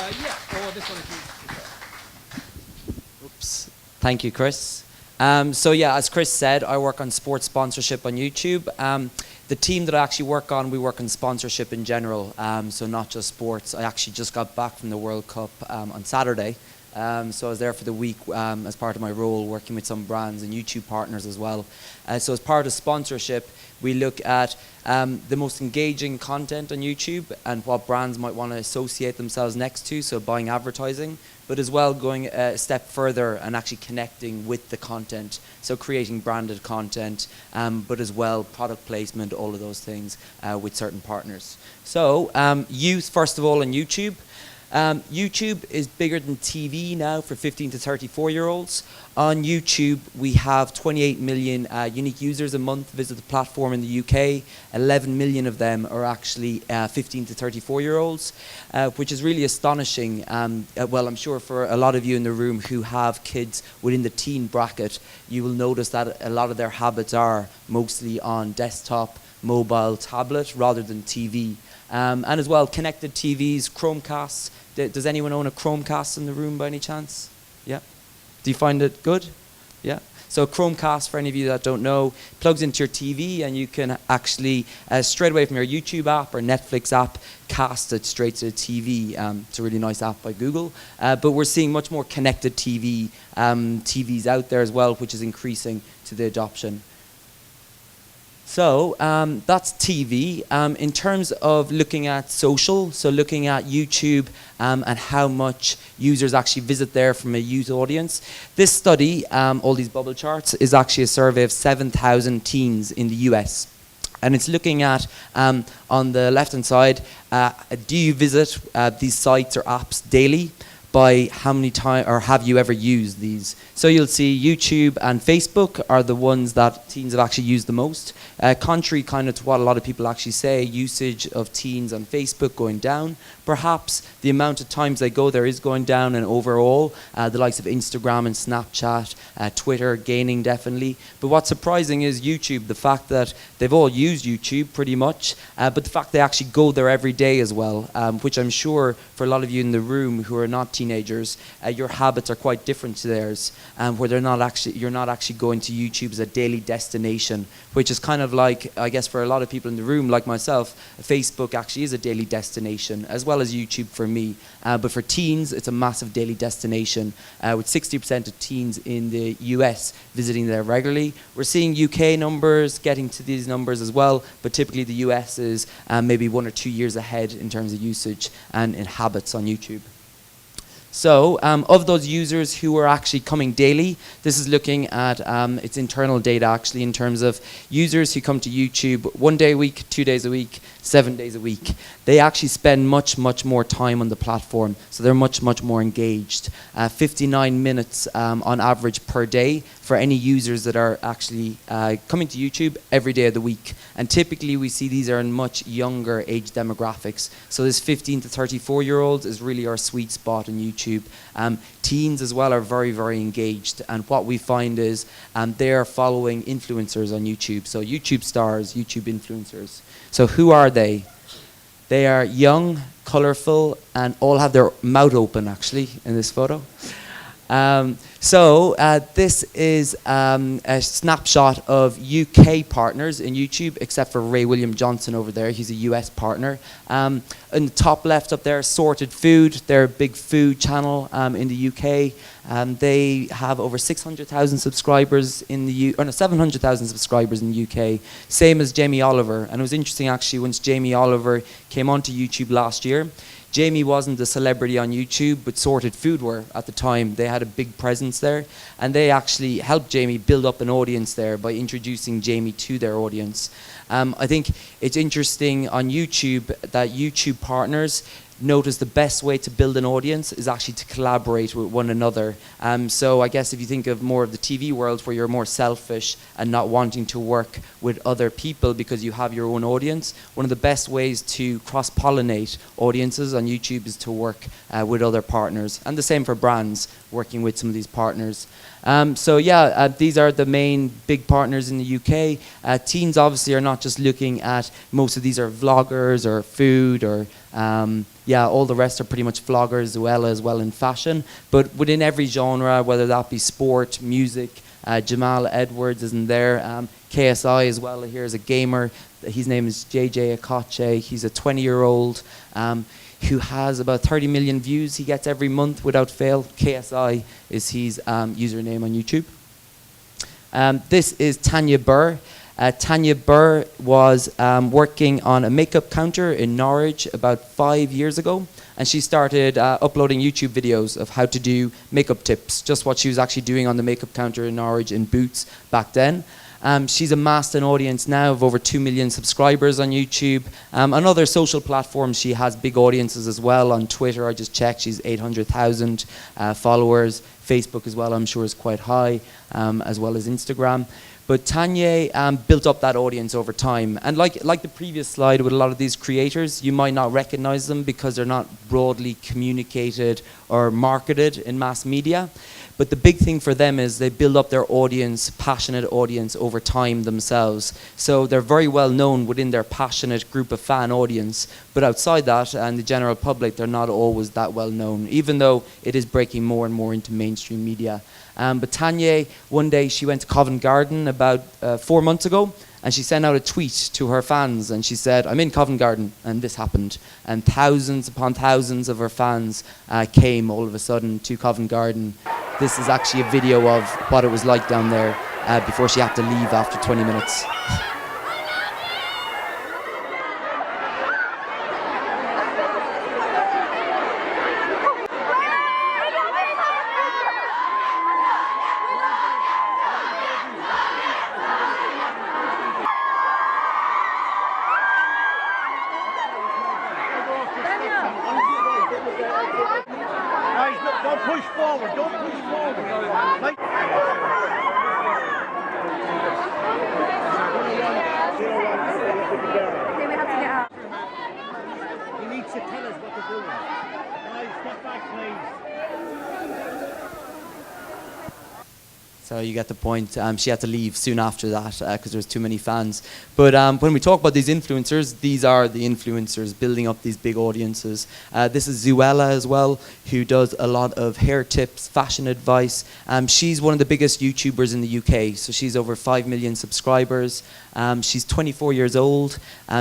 Yeah. Oh, this one is. Oops. Thank you, Chris. So yeah, as Chris said, I work on sports sponsorship on YouTube. The team that I actually work on, we work on sponsorship in general, so not just sports. I actually just got back from the World Cup on Saturday. So I was there for the week as part of my role, working with some brands and YouTube partners as well. So as part of sponsorship, we look at the most engaging content on YouTube and what brands might want to associate themselves next to, so buying advertising, but as well going a step further and actually connecting with the content, so creating branded content, but as well product placement, all of those things with certain partners. So youth, first of all, on YouTube. YouTube is bigger than TV now for 15 to 34-year-olds. On YouTube, we have 28 million unique users a month visit the platform in the UK. 11 million of them are actually 15 to 34-year-olds, which is really astonishing. Well, I'm sure for a lot of you in the room who have kids within the teen bracket, you will notice that a lot of their habits are mostly on desktop, mobile, tablet, rather than TV. And as well, connected TVs, Chromecasts. Does anyone own a Chromecast in the room by any chance? Yeah? Do you find it good? Yeah? So Chromecast, for any of you that don't know, plugs into your TV and you can actually, straight away from your YouTube app or Netflix app, cast it straight to the TV. It's a really nice app by Google. But we're seeing much more connected TVs out there as well, which is increasing to the adoption. So that's TV. In terms of looking at social, so looking at YouTube and how much users actually visit there from a youth audience. This study, all these bubble charts, is actually a survey of 7,000 teens in the US. And it's looking at, on the left-hand side, do you visit these sites or apps daily? By how many times, or have you ever used these? So you'll see YouTube and Facebook are the ones that teens have actually used the most. Contrary kind of to what a lot of people actually say, usage of teens on Facebook going down. Perhaps the amount of times they go there is going down, and overall, the likes of Instagram and Snapchat, Twitter gaining definitely. But what's surprising is YouTube, the fact that they've all used YouTube pretty much, but the fact they actually go there every day as well, which I'm sure for a lot of you in the room who are not teenagers, your habits are quite different to theirs, where you're not actually going to YouTube as a daily destination, which is kind of like, I guess for a lot of people in the room, like myself, Facebook actually is a daily destination, as well as YouTube for me. But for teens, it's a massive daily destination, with 60% of teens in the US visiting there regularly. We're seeing UK numbers getting to these numbers as well, but typically the US is maybe 1 or 2 years ahead in terms of usage and in habits on YouTube. So of those users who are actually coming daily, this is looking at its internal data actually in terms of users who come to YouTube 1 day a week, 2 days a week, 7 days a week. They actually spend much more time on the platform, so they're much more engaged. 59 minutes on average per day for any users that are actually coming to YouTube every day of the week. And typically we see these are in much younger age demographics. So this 15 to 34-year-olds is really our sweet spot on YouTube. Teens as well are very engaged, and what we find is they are following influencers on YouTube. So YouTube stars, YouTube influencers. So who are they? They are young, colorful, and all have their mouth open actually in this photo. This is a snapshot of UK partners in YouTube, except for Ray William Johnson over there. He's a US partner. In the top left up there, Sorted Food. They're a big food channel in the UK. They have over 600,000 subscribers in the 700,000 subscribers in the UK. Same as Jamie Oliver. And it was interesting actually, once Jamie Oliver came onto YouTube last year, Jamie wasn't a celebrity on YouTube, but Sorted Food were at the time. They had a big presence there, and they actually helped Jamie build up an audience there by introducing Jamie to their audience. I think it's interesting on YouTube that YouTube partners notice the best way to build an audience is actually to collaborate with one another. So I guess if you think of more of the TV world where you're more selfish and not wanting to work with other people because you have your own audience, one of the best ways to cross-pollinate audiences on YouTube is to work with other partners. And the same for brands, working with some of these partners. These are the main big partners in the UK. Teens obviously are not not just looking at, most of these are vloggers or food or all the rest are pretty much vloggers, Zoella as well in fashion. But within every genre, whether that be sport, music, Jamal Edwards is in there. KSI as well, here is a gamer. His name is JJ Akoche. He's a 20-year-old who has about 30 million views he gets every month without fail. KSI is his username on YouTube. This is Tanya Burr. Tanya Burr was working on a makeup counter in Norwich about 5 years ago, and she started uploading YouTube videos of how to do makeup tips, just what she was actually doing on the makeup counter in Norwich in Boots back then. She's amassed an audience now of over 2 million subscribers on YouTube. On other social platforms, she has big audiences as well. On Twitter, I just checked, she's 800,000 followers. Facebook as well, I'm sure, is quite high, as well as Instagram. But Tanya built up that audience over time. And like the previous slide with a lot of these creators, you might not recognize them because they're not broadly communicated or marketed in mass media. But the big thing for them is they build up their audience, passionate audience over time themselves. So they're very well known within their passionate group of fan audience. But outside that, and the general public, they're not always that well known, even though it is breaking more and more into mainstream media. But Tanya, one day she went to Covent Garden about 4 months ago, and she sent out a tweet to her fans, and she said, "I'm in Covent Garden," and this happened. And thousands upon thousands of her fans came all of a sudden to Covent Garden. This is actually a video of what it was like down there before she had to leave after 20 minutes. Don't push forward, don't push forward. Like Okay, we have to get out. you need to tell us what they're doing. Guys, step back, please. So you get the point. She had to leave soon after that because there was too many fans. But when we talk about these influencers, these are the influencers building up these big audiences. This is Zoella as well, who does a lot of hair tips, fashion advice. She's one of the biggest YouTubers in the UK. So she's over 5 million subscribers. She's 24 years old.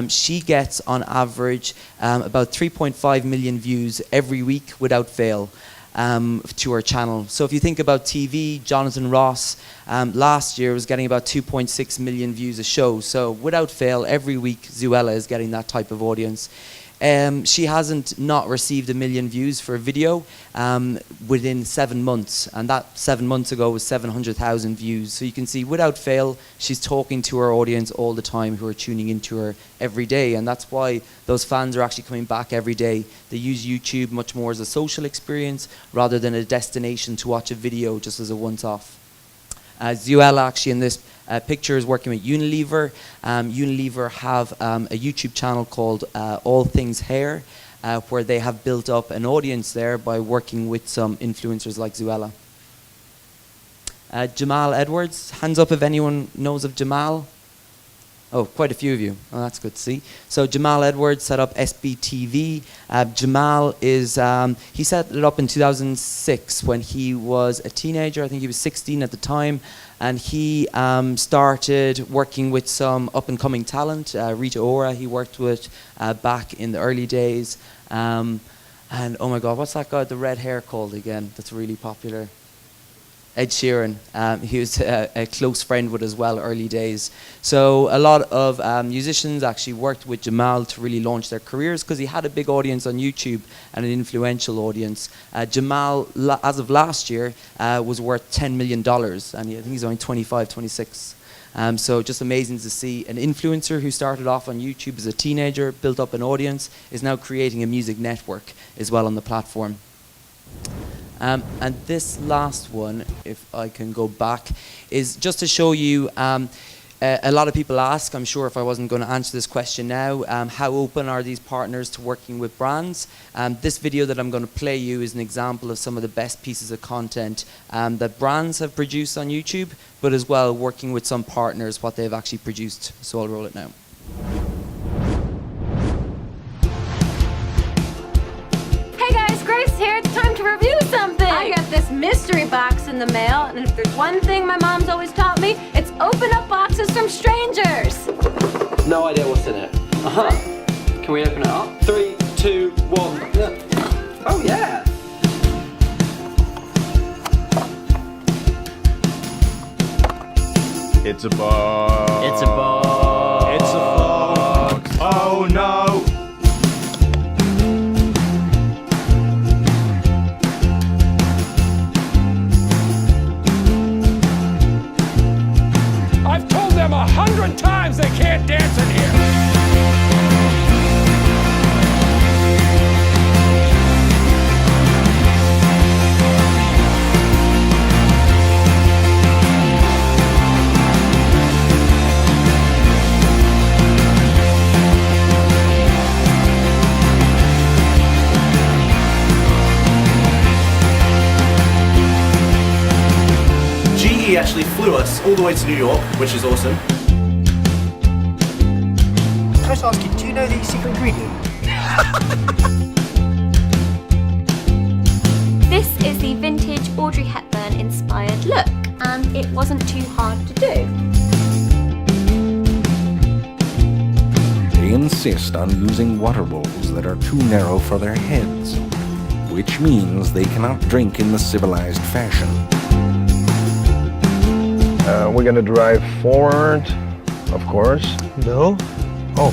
She gets on average about 3.5 million views every week without fail. To her channel. So if you think about TV, Jonathan Ross last year was getting about 2.6 million views a show. So without fail, every week Zoella is getting that type of audience. She hasn't not received 1 million views for a video within 7 months, and that 7 months ago was 700,000 views. So you can see, without fail, she's talking to her audience all the time who are tuning into her every day, and that's why those fans are actually coming back every day. They use YouTube much more as a social experience rather than a destination to watch a video just as a once-off. Zoella actually in this picture is working with Unilever. Unilever have a YouTube channel called All Things Hair, where they have built up an audience there by working with some influencers like Zoella. Jamal Edwards, hands up if anyone knows of Jamal. Oh, quite a few of you. Oh, that's good to see. So Jamal Edwards set up SBTV. Jamal is, he set it up in 2006 when he was a teenager. I think he was 16 at the time. And he started working with some up-and-coming talent. Rita Ora he worked with back in the early days. And oh my God, what's that guy with the red hair called again that's really popular? Ed Sheeran, he was a close friend with as well, early days. So a lot of musicians actually worked with Jamal to really launch their careers because he had a big audience on YouTube and an influential audience. Jamal, as of last year, was worth $10 million, and I think he's only 25, 26. So just amazing to see an influencer who started off on YouTube as a teenager, built up an audience, is now creating a music network as well on the platform. And this last one, if I can go back, is just to show you, a lot of people ask, I'm sure if I wasn't going to answer this question now, how open are these partners to working with brands? This video that I'm going to play you is an example of some of the best pieces of content that brands have produced on YouTube, but as well working with some partners, what they've actually produced. So I'll roll it now. Hey guys, Grace here. It's time to review something. I got this mystery box in the mail, and if there's one thing my mom's always taught me, it's open up boxes from strangers. No idea what's in it. Uh-huh. Can we open it up? 3, 2, 1. Yeah. Oh yeah. It's a box. It's a box. It's a box. Oh no. I've told them 100 times they can't dance in here. GE actually flew us all the way to New York, which is awesome. Can I just ask you, do you know the secret ingredient? This is the vintage Audrey Hepburn inspired look, and it wasn't too hard to do. They insist on using water bowls that are too narrow for their heads, which means they cannot drink in the civilized fashion. We're gonna drive forward, of course. No. Oh.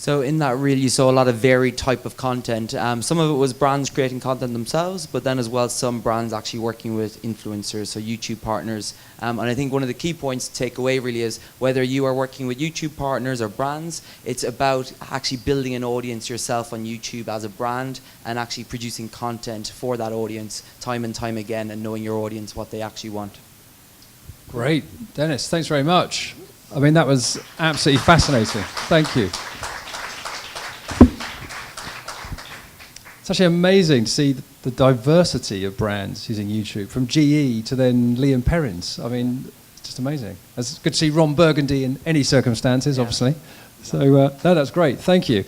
So in that reel, you saw a lot of varied type of content. Some of it was brands creating content themselves, but then as well some brands actually working with influencers, so YouTube partners. And I think one of the key points to take away really is whether you are working with YouTube partners or brands, it's about actually building an audience yourself on YouTube as a brand and actually producing content for that audience time and time again and knowing your audience, what they actually want. Great. Dennis, thanks very much. I mean, that was absolutely fascinating. Thank you. It's actually amazing to see the diversity of brands using YouTube, from GE to then Liam Perrins. I mean, it's just amazing. It's good to see Ron Burgundy in any circumstances, obviously. So that's great. Thank you.